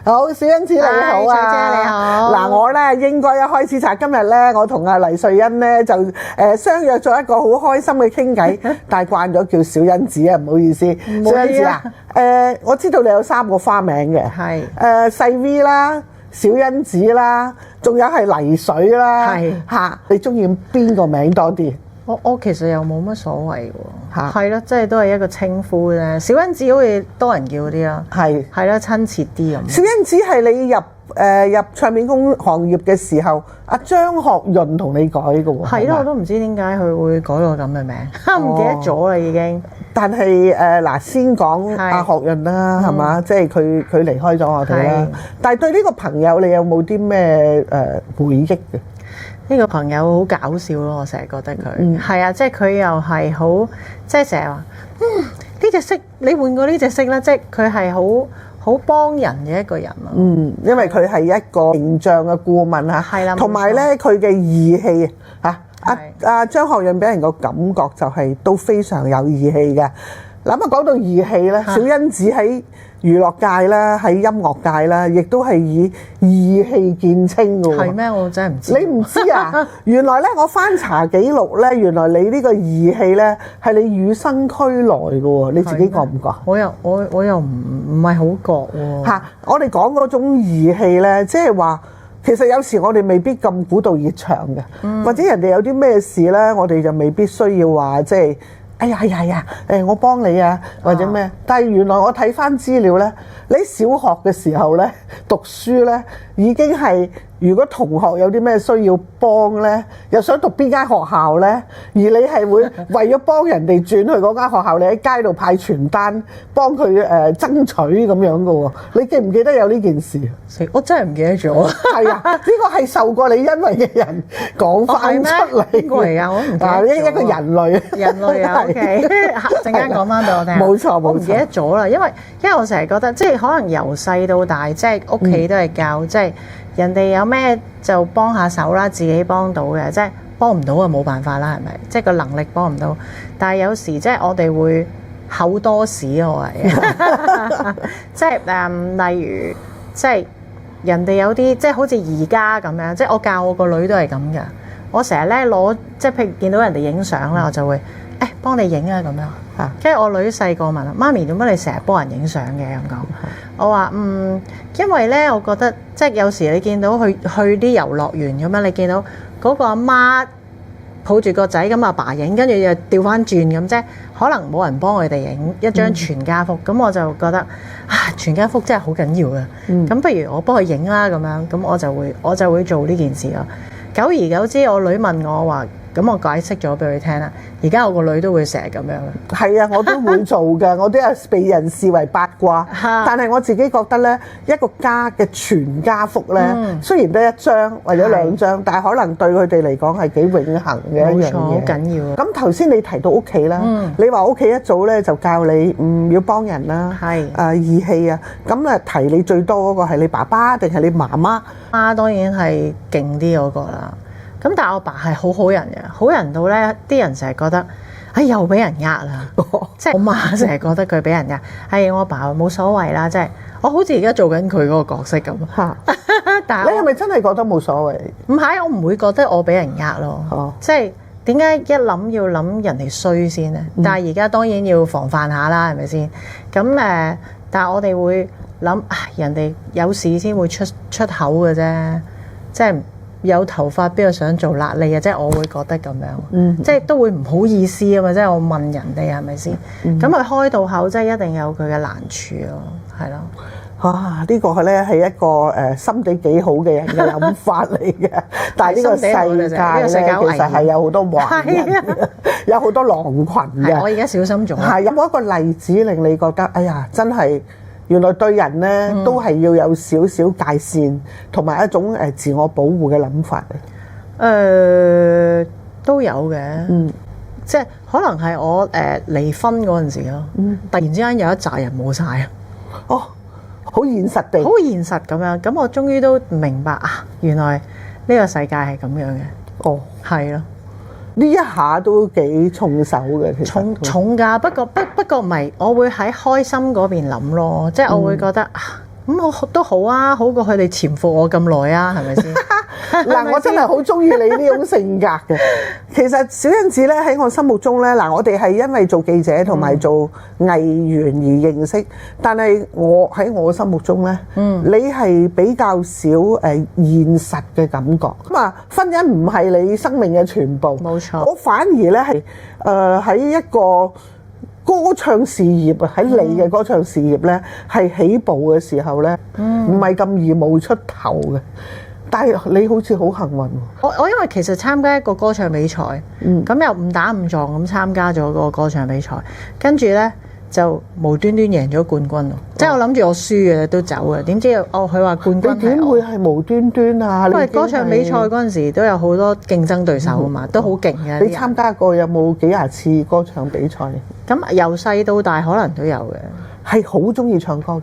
好，小欣子你好啊，Hi，翠姐你好。嗱，我咧應該一開始就係今日咧，我同阿黎瑞恩咧就相約咗一個好開心嘅傾偈，但係慣咗叫小欣子啊，唔好意思，小欣子啊，我知道你有3個花名嘅，係細 V 啦、小欣子啦，仲有係黎水啦，係嚇，你中意邊個名多啲？我其實又冇乜所謂嚇喎，係咯，即係都係一個稱呼啫。小欣子好似多人叫啲啦，係啦，親切啲咁。小欣子係你入唱片工行業嘅時候，阿張學潤同你改嘅喎。係咯，我都唔知點解佢會改個咁嘅名，唔記得咗啦已經。但係嗱，先講阿學潤啦，係嘛？即係佢離開咗我哋啦。但係對呢個朋友，你有冇啲咩回憶嘅？呢個朋友好搞笑咯，我成日覺得佢係啊，即係佢又係好，即係成日話呢隻色你換過呢隻色啦，即係佢係好幫人嘅一個人咯。因為佢係一個形象嘅顧問嚇，係啦，同埋咧佢嘅義氣嚇，阿張學潤俾人個感覺就係都非常有義氣嘅。嗱咁講到義氣咧，小欣子喺娛樂界啦，喺音樂界啦，亦都係以義氣見稱嘅喎。係咩？我真係唔知。你唔知啊？原來咧，我翻查記錄咧，原來你呢個義氣咧係你與生俱來嘅喎。你自己覺唔覺？我又唔係好覺喎。嚇！我哋講嗰種義氣咧，即係話其實有時我哋未必咁古道熱腸嘅，或者人哋有啲咩事咧，我哋就未必需要話即係。哎呀，我幫你啊，或者咩？但係原來我睇翻資料咧，你小學嘅時候咧讀書咧已經係，如果同學有啲咩需要幫咧，又想讀邊間學校咧，而你係會為咗幫人哋轉去嗰間學校，你喺街度派傳單幫佢爭取咁樣嘅喎。你記唔記得有呢件事？我真係唔記得咗。係啊，呢個係受過你恩惠嘅人講翻出嚟。邊個嚟㗎？我唔記得咗。一個人類。人類啊，OK。陣間講翻俾我聽。冇錯，我唔記得咗啦，因為我成日覺得，即係可能由細到大，即係屋企都係教，即係人哋有咩就幫下手啦，自己幫到嘅，即係幫唔到啊冇辦法啦，係咪？即係個能力幫唔到，但係有時即係我哋會口多屎我係，即係例如即係人哋有啲即係好似而家咁樣，即係我教我個女都係咁嘅，我成日咧攞即係譬如見到人哋影相啦，我就會幫你影啊咁樣。跟住我女細個問媽咪，做乜你成日幫人影相嘅咁講？我話因為咧，我覺得即係有時你見到去啲遊樂園咁樣，你見到嗰個阿媽抱住個仔咁阿爸影，跟住又調翻轉咁啫，可能冇人幫佢哋影一張全家福，咁我就覺得全家福真係好緊要嘅。咁不如我幫佢影啦咁樣，咁我就會做呢件事咯。久而久之，我女問我話。咁我解釋咗俾佢聽啦。而家我個女都會成日咁樣。係啊，我都會做㗎，我都有被人視為八卦。但係我自己覺得咧，一個家嘅全家福咧，雖然得一張或者2張，但係可能對佢哋嚟講係幾永恆嘅一樣嘢。冇錯，好緊要。咁頭先你提到屋企啦，你話屋企一早咧就教你要幫人啦，義氣啊。咁提你最多嗰個係你爸爸定係你媽媽？媽當然係勁啲嗰個啦。咁但係我爸係好人嘅，好人到咧啲人成日覺得，又俾人呃啦，即係我媽成日覺得佢俾人呃，我爸冇所謂啦，即係我好似而家做緊佢嗰個角色咁。但係你係咪真係覺得冇所謂？唔係，我唔會覺得我俾人呃咯，即係點解一諗要諗人哋衰先咧？但係而家當然要防範下啦，係咪先？咁但係我哋會諗，人哋有事先會出口嘅啫，即係。有頭髮邊個想做癩痢啊？即係我會覺得咁樣，即係都會唔好意思啊嘛！即係我問人哋係咪先？咁佢開到口，即係一定有佢嘅難處咯，係咯。哇！呢個咧係一個心地幾好嘅人嘅諗法嚟嘅，但係呢個世界咧其實係有好多壞人，有好多狼群嘅。我而家小心咗。係有冇一個例子令你覺得，哎呀，真係？原來對人咧都係要有少少界線，同埋一種自我保護嘅諗法都有嘅，即係可能係我離婚嗰陣時咯，突然之間有一紮人冇晒啊！哦，好現實地，好現實咁樣，咁我終於都明白原來呢個世界係咁樣嘅。哦，係咯。呢一下都幾重手嘅，其實重㗎，不過唔係，我會喺開心嗰邊諗咯，即係我會覺得咁我都好啊，好過佢哋潛伏我咁耐啊，係咪先？嗱，我真係好中意你呢種性格嘅。其實小欣子咧喺我心目中咧，嗱，我哋係因為做記者同埋做藝員而認識，但係我喺我心目中咧，你係比較少現實嘅感覺。咁啊，婚姻唔係你生命嘅全部，冇錯。我反而咧係喺一個歌唱事業啊，喺你嘅歌唱事業咧係起步嘅時候咧，唔係咁易冒出頭嘅。但係你好似好幸運喎！我因為其實參加一個歌唱比賽，咁又誤打誤撞咁參加咗個歌唱比賽，跟住呢就無端端贏咗冠軍咯。即係我諗住我輸嘅都走嘅，點知佢話冠軍係我。你點會係無端端啊？因為歌唱比賽嗰陣時都有好多競爭對手啊嘛，都好勁嘅。你參加過有冇幾廿次歌唱比賽？咁由細到大可能都有嘅。係好中意唱歌嘅。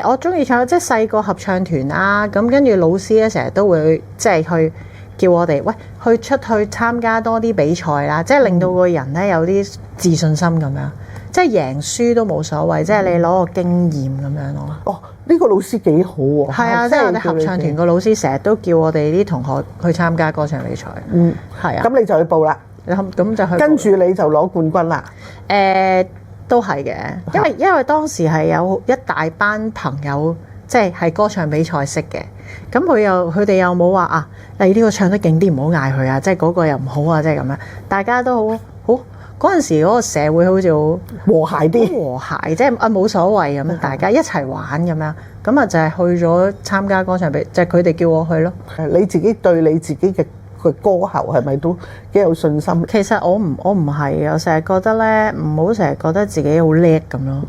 我中意唱，即係細個合唱團啦，咁跟住老師咧成日都會即係去叫我哋，喂，出去參加多啲比賽啦，即係令到個人咧有啲自信心咁樣，即係贏輸都冇所謂，即係你攞個經驗咁樣咯。哦，呢個老師幾好喎！係啊，即係我哋合唱團個老師成日都叫我哋啲同學去參加歌唱比賽。係啊。咁你就去報啦。咁就去。跟住你就攞冠軍啦。都係嘅，因為當時係有一大班朋友，即係歌唱比賽識嘅。咁佢哋又冇話啊，你呢個唱得勁啲，唔好嗌佢啊，即係嗰個又唔好啊，即係咁樣。大家都好嗰陣時嗰個社會好似好和諧啲，和諧，即係冇所謂咁樣，大家一齊玩咁樣。咁啊就係去咗參加歌唱比賽，就係佢哋叫我去咯。你自己對你自己嘅歌喉係咪都幾有信心？其實我唔係啊，我成日覺得咧，唔好成日覺得自己好叻咁咯。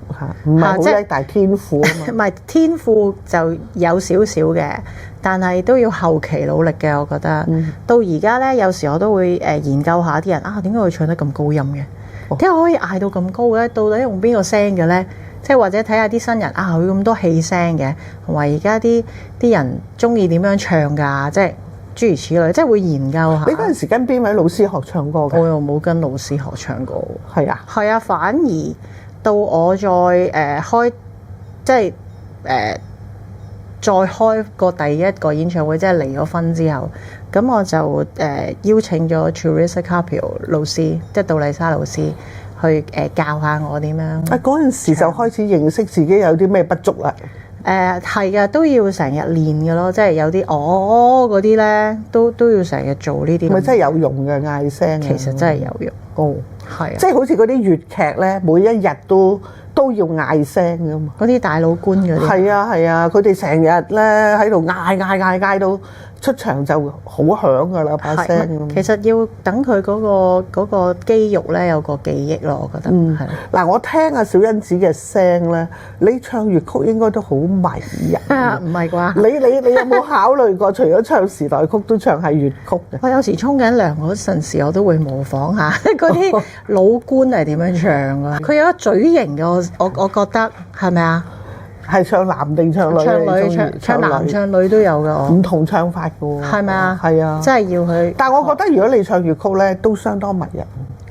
唔係好叻，但係天賦啊嘛。唔係天賦就有少少嘅，但係都要後期努力嘅。我覺得到而家咧，有時我都會研究下啲人啊，點解佢唱得咁高音嘅？點解可以嗌到咁高嘅？到底用邊個聲嘅咧？即係或者睇下啲新人啊，佢咁多氣聲嘅，同埋而家啲人中意點樣唱㗎？即係。諸如此類，即係會研究下。你嗰陣時跟邊位老師學唱歌嘅？我又冇跟老師學唱歌。係啊，係啊，反而到我再開，即係再開個第一個演唱會，即係離咗婚之後，咁我就邀請咗 Teresa Carpio 老師，即係杜麗莎老師去教下我點樣。嗰陣時就開始認識自己有啲咩不足啦。係嘅，都要成日練嘅咯，即係有啲嗰啲咧，都要成日做呢啲。咪真係有用嘅嗌聲。其實真係有用。哦，係啊，即係好似嗰啲粵劇咧，每一日都要嗌聲㗎嘛。嗰啲大老倌嗰啲。係啊，佢哋成日咧喺度嗌到出場就好響㗎啦把聲。其實要等佢嗰個肌肉咧有個記憶咯，我覺得。係。嗱，我聽阿小欣子嘅聲咧，你唱粵曲應該都好迷人。唔係啩？你有冇考慮過除咗唱時代曲都唱係粵曲嘅？我有時沖緊涼嗰陣時，我都會模仿下嗰啲老倌係點樣唱啊！佢有一嘴型嘅，我覺得係咪啊？係唱男定唱女？唱男唱女都有㗎，唔同唱法㗎喎。係咪啊？係啊，真係要去。但係我覺得如果你唱粵曲咧，都相當迷人。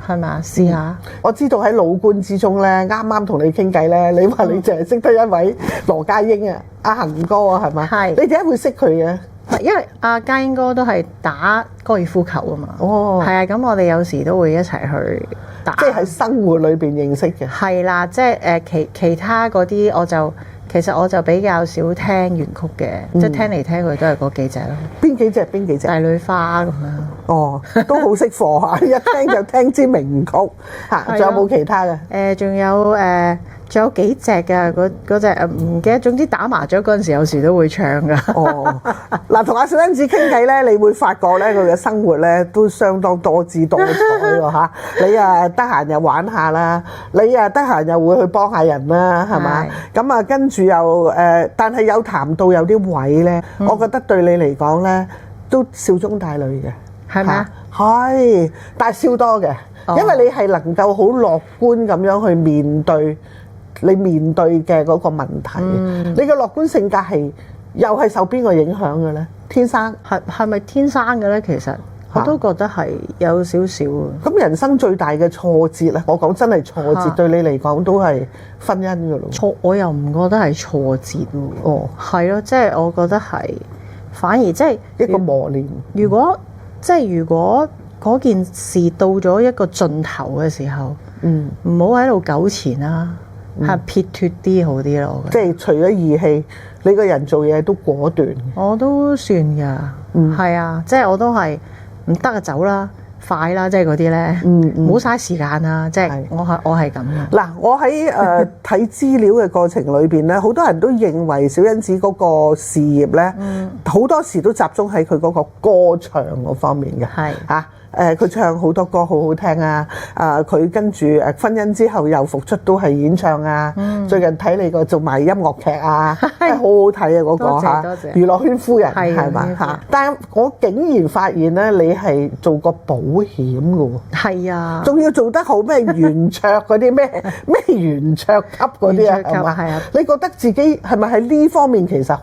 係咪啊？試下。我知道喺老倌之中咧，啱啱同你傾偈咧，你話你淨係識得一位羅家英啊，阿恒哥啊，係咪？係。你點解會識佢嘅？因為阿家英哥都係打高爾夫球啊嘛。哦。係啊，咁我哋有時都會一齊去打。即係喺生活裏邊認識嘅。係啦，即係其他嗰啲其實我就比較少聽原曲嘅，即係聽嚟聽去都係嗰幾隻咯。邊幾隻？帝女花咁樣。哦，都好識貨嚇，一聽就聽支名曲嚇。仲有冇其他嘅？仲有幾隻㗎，嗰隻唔記得。總之打麻雀嗰陣時，有時都會唱㗎。哦，嗱，同阿小欣子傾偈咧，你會發覺咧，佢嘅生活咧都相當多姿多彩喎嚇。你啊得閒又玩下啦，你啊得閒又會去幫下人啦，係嘛？咁啊跟住又但係有談到有啲位咧，我覺得對你嚟講咧都笑中帶淚嘅，係咪啊？係，但係笑多嘅，因為你係能夠好樂觀咁樣去面對你面對嘅嗰個問題。你嘅樂觀性格係又係受邊個影響嘅咧？天生係咪天生嘅咧？其實我都覺得係有少少啊。咁人生最大嘅挫折咧，我講真係挫折，對你嚟講都係婚姻㗎咯。我又唔覺得係挫折喎。哦，係咯，即係我覺得係反而即係一個磨練。如果嗰件事到咗一個盡頭嘅時候，唔好喺度糾纏啦，係撇脱啲好啲咯。即係除咗義氣，你個人做嘢都果斷。我都算㗎，係啊，即係我都係唔得就走啦，快啦，即係嗰啲咧，唔好嘥時間啦，即係我係咁嘅。嗱，我喺睇資料嘅過程裏邊咧，好多人都認為小欣子嗰個事業咧，好多時都集中喺佢嗰個歌唱嗰方面嘅，係嚇。佢唱好多歌好好聽啊！佢跟住婚姻之後又復出都係演唱啊！最近睇你個做埋音樂劇啊，真係好好睇啊！嗰個嚇娛樂圈夫人係嘛嚇？但係我竟然發現咧，你係做過保險嘅喎，係啊，仲要做得好咩圓桌嗰啲咩圓桌級嗰啲啊，係嘛？係啊，你覺得自己係咪喺呢方面其實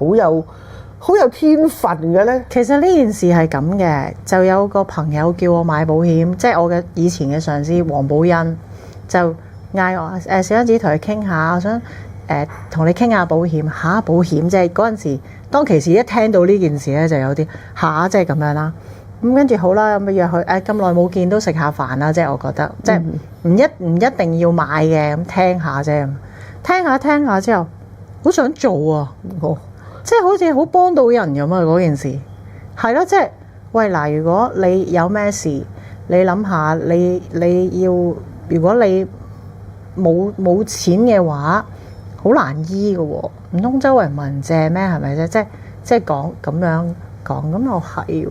好有天分嘅咧？其實呢件事係咁嘅，就有個朋友叫我買保險，即係我嘅以前嘅上司黃寶欣就嗌我小欣子同佢傾下，我想同你傾下保險嚇保險，即係嗰陣時當其時一聽到呢件事咧，就有啲嚇即係咁樣啦。咁跟住好啦，咁約佢咁耐冇見都食下飯啦，即係我覺得即係唔一定要買嘅，咁聽下啫，聽下之後好想做啊！即係好似好幫到人咁啊！嗰件事係咯，即係喂嗱，如果你有咩事，你諗下，你要如果你冇錢嘅話，好難醫㗎喎，唔通周圍問人借咩？係咪啫？即係講咁樣講，咁又係喎，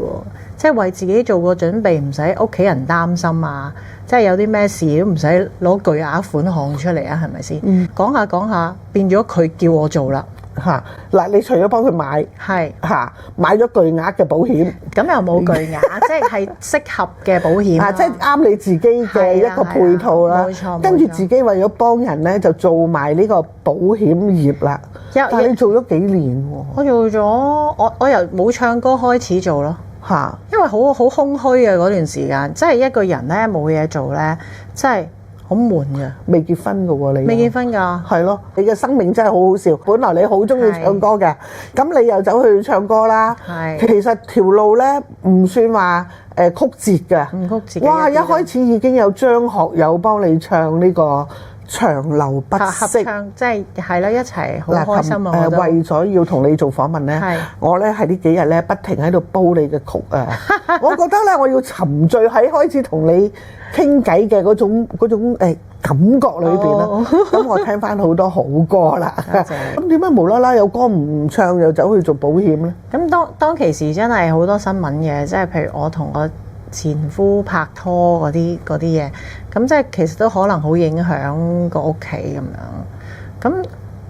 即係為自己做個準備，唔使屋企人擔心啊！即係有啲咩事都唔使攞巨額款項出嚟啊？係咪先？講下變咗佢叫我做啦。嚇嗱！你除咗幫佢買，係嚇買咗巨額嘅保險，咁又冇巨額，即係適合嘅保險啊，即係啱你自己嘅一個配套啦。冇錯，跟住自己為咗幫人咧，就做埋呢個保險業啦。但係你做咗幾年喎？我做咗，我由冇唱歌開始做咯。嚇，因為好空虛啊嗰段時間，即係一個人咧冇嘢做咧，真係好悶嘅。未結婚嘅喎，你未結婚㗎？係咯，你嘅生命真係好好笑。本來你好中意唱歌嘅，咁你又走去唱歌啦。係，其實條路咧唔算話曲折嘅。唔曲折。哇！一開始已經有張學友幫你唱呢個長流不息，唱即係啦，一齊好開心啊！為咗要同你做訪問咧，我咧係呢幾日咧不停喺度煲你嘅曲啊！我覺得咧，我要沉醉喺開始同你傾偈嘅嗰種感覺裏邊啦。咁我聽翻好多好歌啦。咁點解無啦啦有歌唔唱又走去做保險咧？咁當其時真係好多新聞嘅，即係譬如我同我前夫拍拖嗰啲嘢，咁即係其實都可能好影響個屋企咁樣。咁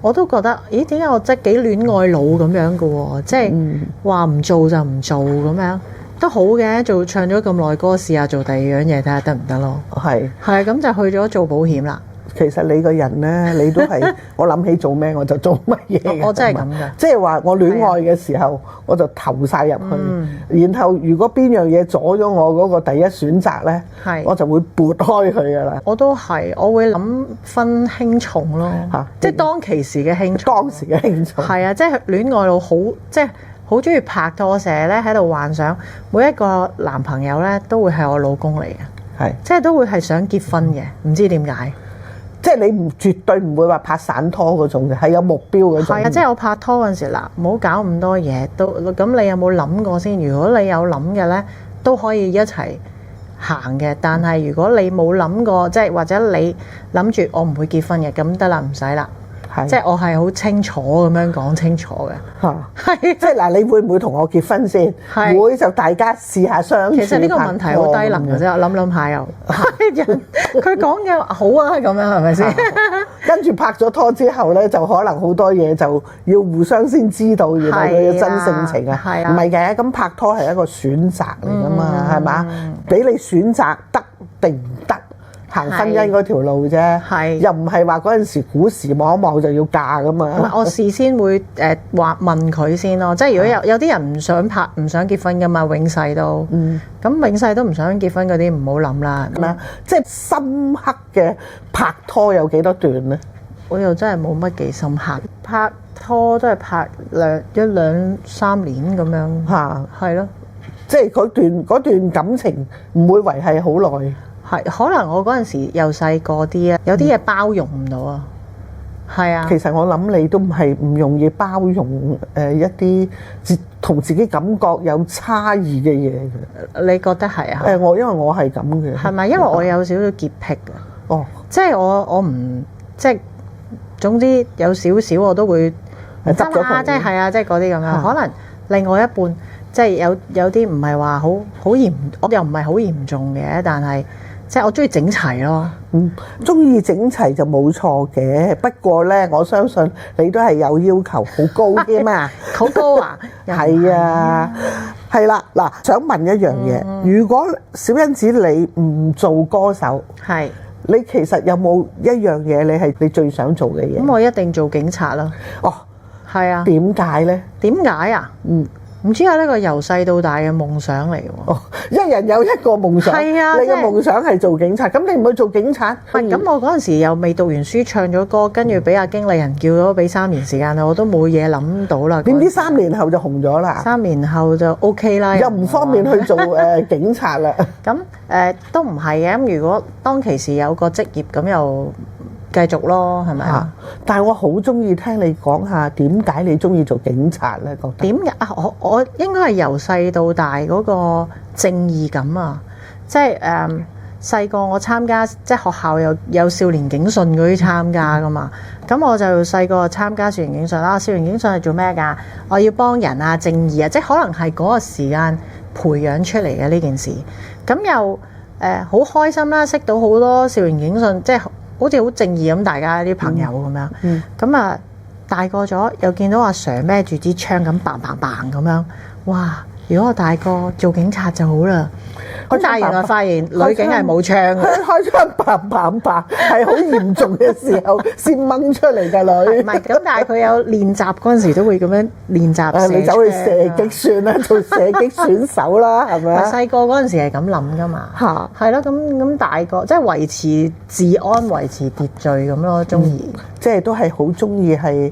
我都覺得，咦？點解我即係幾戀愛腦咁樣嘅喎？即係話唔做就唔做咁樣，都好嘅。唱咗咁耐歌，試下做第二樣嘢睇下得唔得咯？係咁就去咗做保險啦。其實你個人咧，你都係我諗起做咩我就做乜嘢。我真係咁㗎，即係話我戀愛嘅時候，我就投晒入去。然後如果邊樣嘢阻咗我嗰個第一選擇咧，我就會撥開佢㗎啦。我都係，我會諗分輕重咯。即係當其時嘅輕重。當時嘅輕重。係啊，即係戀愛腦好，即係好中意拍拖，成日咧喺度幻想每一個男朋友咧都會係我老公嚟嘅。係，即係都會係想結婚嘅，唔知點解。即係你絕對唔會話拍散拖嗰種嘅，係有目標嗰種。係啊，即係我拍拖嗰陣時嗱，唔好搞咁多嘢。咁你有冇諗過先？如果你有諗嘅咧，都可以一齊行嘅。但係如果你冇諗過，即係或者你諗住我唔會結婚嘅，咁得啦，唔使啦。即係我係好清楚咁樣講清楚嘅。係即係嗱，你會唔會同我結婚先？會就大家試下相處。其實呢個問題好低能嘅啫，諗下又佢講嘅好啊，咁樣係咪先？跟住拍咗拖之後咧，就可能好多嘢就要互相先知道原來佢嘅真性情啊。唔係嘅，咁拍拖係一個選擇嚟㗎嘛，係嘛？俾你選擇得定唔得？行婚姻嗰條路啫，係又唔係話嗰陣時古時望一望就要嫁噶唔係嘛。我事先會話問佢先咯，即係如果有啲人唔想拍唔想結婚噶嘛，永世都，咁永世都唔想結婚嗰啲唔好諗啦。係咪啊？即係深刻嘅拍拖有幾多段咧？我又真係冇乜幾深刻，拍拖都係拍一兩三年咁樣，嚇，係咯。即係嗰段感情唔會維係好耐。係可能我嗰陣時又細個啲啊，有啲嘢包容唔到啊。係啊，其實我諗你都唔容易包容一啲同自己感覺有差異嘅嘢嘅。你覺得係啊？因為我係咁嘅。係咪？因為我有少少潔癖嘅。哦，即係我唔即係總之有少少我都會執咗佢。即係啊，即係嗰啲咁樣。可能另外一半即係有啲唔係話好嚴，我又唔係好嚴重嘅，但係即係我中意整齊咯。中意整齊就冇錯嘅，不過呢，我相信你都係有要求好高嘅嘛。好高啊！係啊，係啦。嗱，想問一樣嘢，如果小欣子你唔做歌手，係你其實有冇一樣嘢你係你最想做嘅嘢？咁，我一定做警察啦。哦，係啊。點解呢？點解啊？唔知啊，呢個由細到大嘅夢想嚟喎。哦，一人有一個夢想。係啊，你嘅夢想係做警察，咁你唔去做警察？咁我嗰陣時又未讀完書，唱咗歌，跟住俾阿經理人叫咗俾3年時間我都冇嘢諗到啦。點知3年後就紅咗啦？3年後就 OK 啦，又唔方便去做警察啦。咁都唔係嘅。咁如果當其時有個職業，咁又繼續咯，係咪啊？但係我好中意聽你講下點解你中意做警察咧？覺得點解啊？我應該係由細到大嗰個正義感啊，即係細個我參加即係學校有少年警訊嗰啲參加噶嘛，咁我就細個參加少年警訊啦。少年警訊係做咩㗎？我要幫人啊，正義啊，即係可能係嗰個時間培養出嚟嘅呢件事。咁又好開心啦，識到好多少年警訊，即係好似好正義咁，大家啲朋友咁樣。咁啊大個咗又見到阿 Sir 孭住支槍咁嘭嘭嘭咁樣，哇！如果我大個做警察就好啦。咁但係原來發現女警係冇槍嘅，開槍嘭嘭嘭係好嚴重嘅時候先掹出嚟㗎女。唔係咁，但係佢有練習嗰陣時都會咁樣練習。你走去射擊算啦，做射擊選手啦，係咪啊？細個嗰陣時係咁諗㗎嘛。嚇，係咯，咁大個即係維持治安、維持秩序咁咯，中意。即係都係好中意係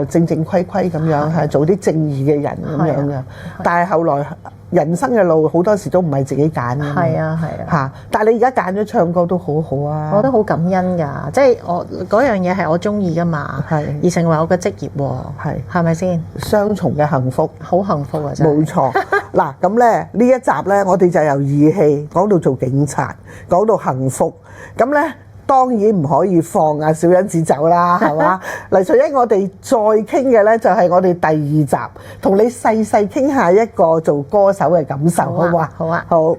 正正規規咁樣係做啲正義嘅人咁樣嘅。但係後來人生嘅路好多時都唔係自己揀嘅。係啊嚇！但係你而家揀咗唱歌都好好啊。我覺得好感恩㗎，即係我嗰樣嘢係我中意㗎嘛，而成為我嘅職業喎。係咪先？雙重嘅幸福，好幸福啊！真係。冇錯。嗱咁咧呢一集咧，我哋就由義氣講到做警察，講到幸福。咁咧。當然唔可以放阿小欣子走啦，係嘛？黎瑞恩，我哋再傾嘅呢就係我哋第2集，同你細細傾下一個做歌手嘅感受，好唔好啊？好啊，好。